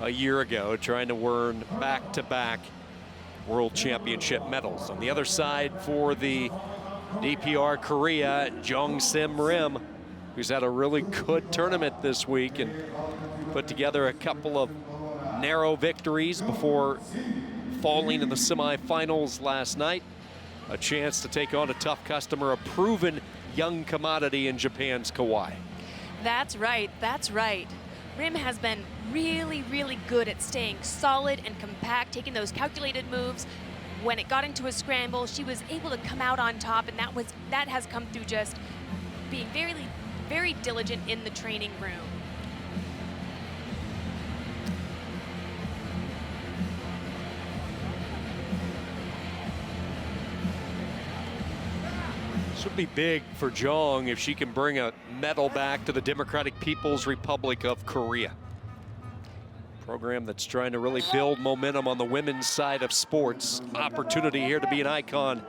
a year ago, trying to earn back-to-back World Championship medals. On the other side for the DPR Korea, Jong-Sim Rim, who's had a really good tournament this week and put together a couple of narrow victories before falling in the semifinals last night. A chance to take on a tough customer, a proven young commodity in Japan's KAWAI. That's right, that's right. Rim has been really, really good at staying solid and compact, taking those calculated moves. When it got into a scramble, she was able to come out on top, and that has come through just being very, very diligent in the training room. This would be big for Jong if she can bring a medal back to the Democratic People's Republic of Korea. Program that's trying to really build momentum on the women's side of sports. Opportunity here to be an icon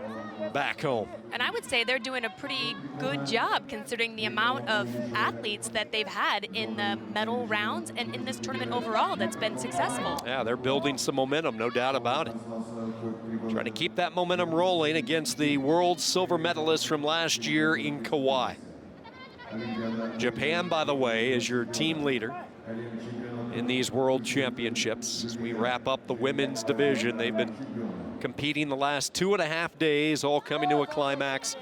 back home. And I would say they're doing a pretty good job considering the amount of athletes that they've had in the medal rounds and in this tournament overall that's been successful. Yeah, they're building some momentum, no doubt about it. Trying to keep that momentum rolling against the world silver medalist from last year in KAWAI. Japan, by the way, is your team leader in these world championships. As we wrap up the women's division, they've been competing the last 2.5 days, all coming to a climax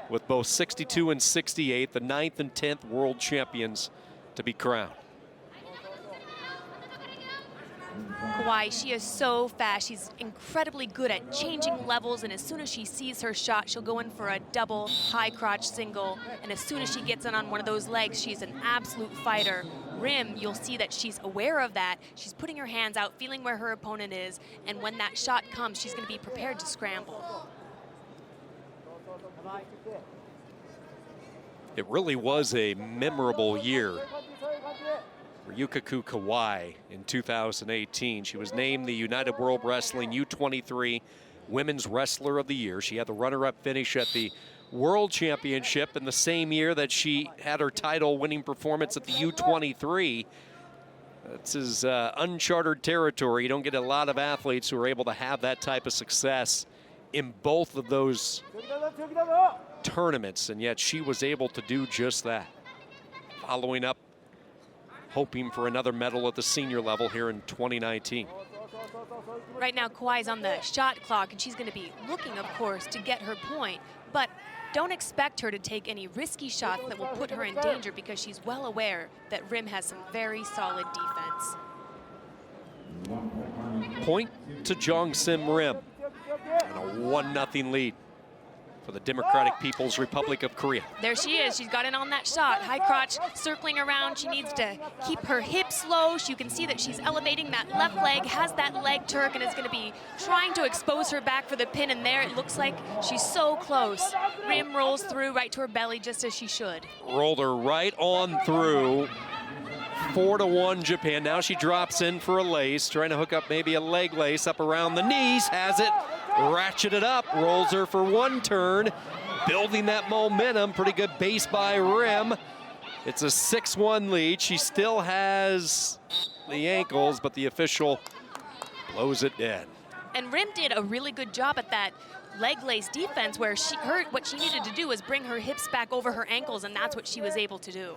with both 62 and 68, the 9th and 10th world champions to be crowned. KAWAI, she is so fast. She's incredibly good at changing levels, and as soon as she sees her shot, she'll go in for a double high crotch single. And as soon as she gets in on one of those legs, she's an absolute fighter. Rim, you'll see that she's aware of that. She's putting her hands out, feeling where her opponent is, and when that shot comes, she's going to be prepared to scramble. It really was a memorable year for Yukaku Kawai in 2018. She was named the United World Wrestling U23 Women's Wrestler of the Year. She had the runner-up finish at the World Championship in the same year that she had her title-winning performance at the U23. This is uncharted territory. You don't get a lot of athletes who are able to have that type of success in both of those tournaments, and yet she was able to do just that. Following up, hoping for another medal at the senior level here in 2019. Right now, Kawai's on the shot clock, and she's going to be looking, of course, to get her point, but don't expect her to take any risky shots that will put her in danger because she's well aware that Rim has some very solid defense. Point to Jong-Sim Rim, and a 1-0 lead for the Democratic People's Republic of Korea. There she is. She's got in on that shot. High crotch circling around. She needs to keep her hips low. You can see that she's elevating that left leg, has that leg turk, and is going to be trying to expose her back for the pin. And there it looks like she's so close. Rim rolls through right to her belly just as she should. Rolled her right on through. 4-1 Japan. Now she drops in for a lace, trying to hook up maybe a leg lace up around the knees. Has it. Ratcheted up, rolls her for one turn, building that momentum. Pretty good base by Rim. It's a 6-1 lead. She still has the ankles, but the official blows it dead. And Rim did a really good job at that leg lace defense where what she needed to do was bring her hips back over her ankles, and that's what she was able to do.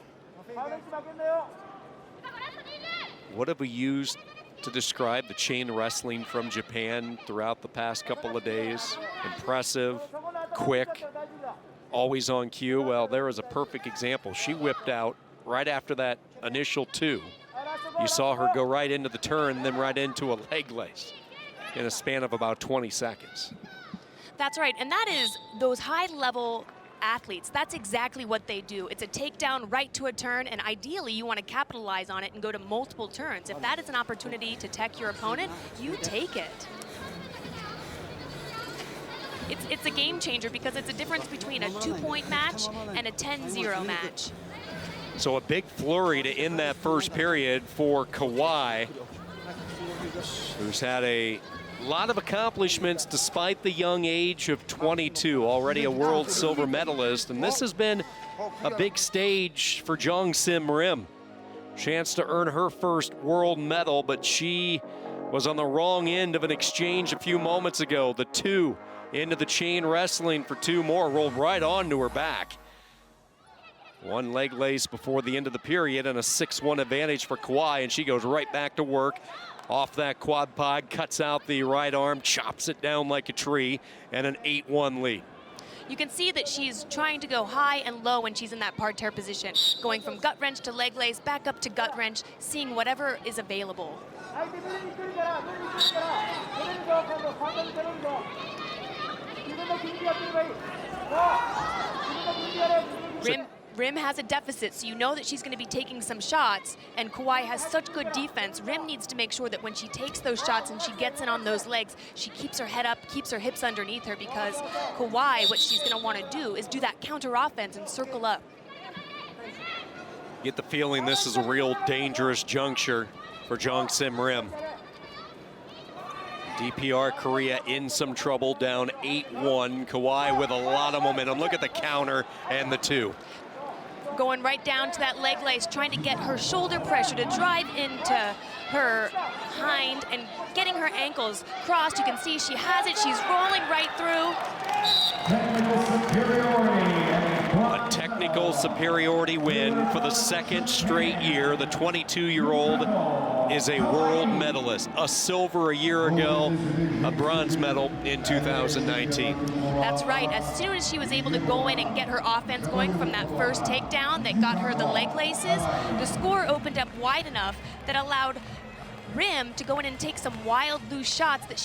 What have we used to describe the chain wrestling from Japan throughout the past couple of days? Impressive, quick, always on cue. Well, there is a perfect example. She whipped out right after that initial 2. You saw her go right into the turn, then right into a leg lace in a span of about 20 seconds. That's right, and that is those high-level athletes. That's exactly what they do. It's a takedown right to a turn, and ideally you want to capitalize on it and go to multiple turns. If that is an opportunity to tech your opponent, you take it. It's a game changer because it's a difference between a 2-point match and a 10-0 match. So a big flurry to end that first period for KAWAI, who's had a lot of accomplishments despite the young age of 22, already a world silver medalist. And this has been a big stage for Jong-Sim Rim. Chance to earn her first world medal, but she was on the wrong end of an exchange a few moments ago. The 2 into the chain wrestling for 2 more, rolled right onto her back. 1 leg lace before the end of the period and a 6-1 advantage for KAWAI, and she goes right back to work. Off that quad pod, cuts out the right arm, chops it down like a tree, and an 8-1 lead. You can see that she's trying to go high and low when she's in that parterre position, going from gut wrench to leg lace, back up to gut wrench, seeing whatever is available. Rim has a deficit, so you know that she's going to be taking some shots, and KAWAI has such good defense. Rim needs to make sure that when she takes those shots and she gets in on those legs, she keeps her head up, keeps her hips underneath her, because KAWAI, what she's going to want to do is do that counter offense and circle up. Get the feeling this is a real dangerous juncture for Jongsim Rim. DPR Korea in some trouble, down 8-1. KAWAI with a lot of momentum. Look at the counter and the 2. Going right down to that leg lace, trying to get her shoulder pressure to drive into her hind and getting her ankles crossed. You can see she has it. She's rolling right through. A technical superiority win for the 2nd straight year. The 22-year-old is a world medalist. A silver a year ago, a bronze medal in 2019. That's right. As soon as she was able to go in and get her offense going from that first takedown that got her the leg laces, the score opened up wide enough that allowed Rim to go in and take some wild loose shots that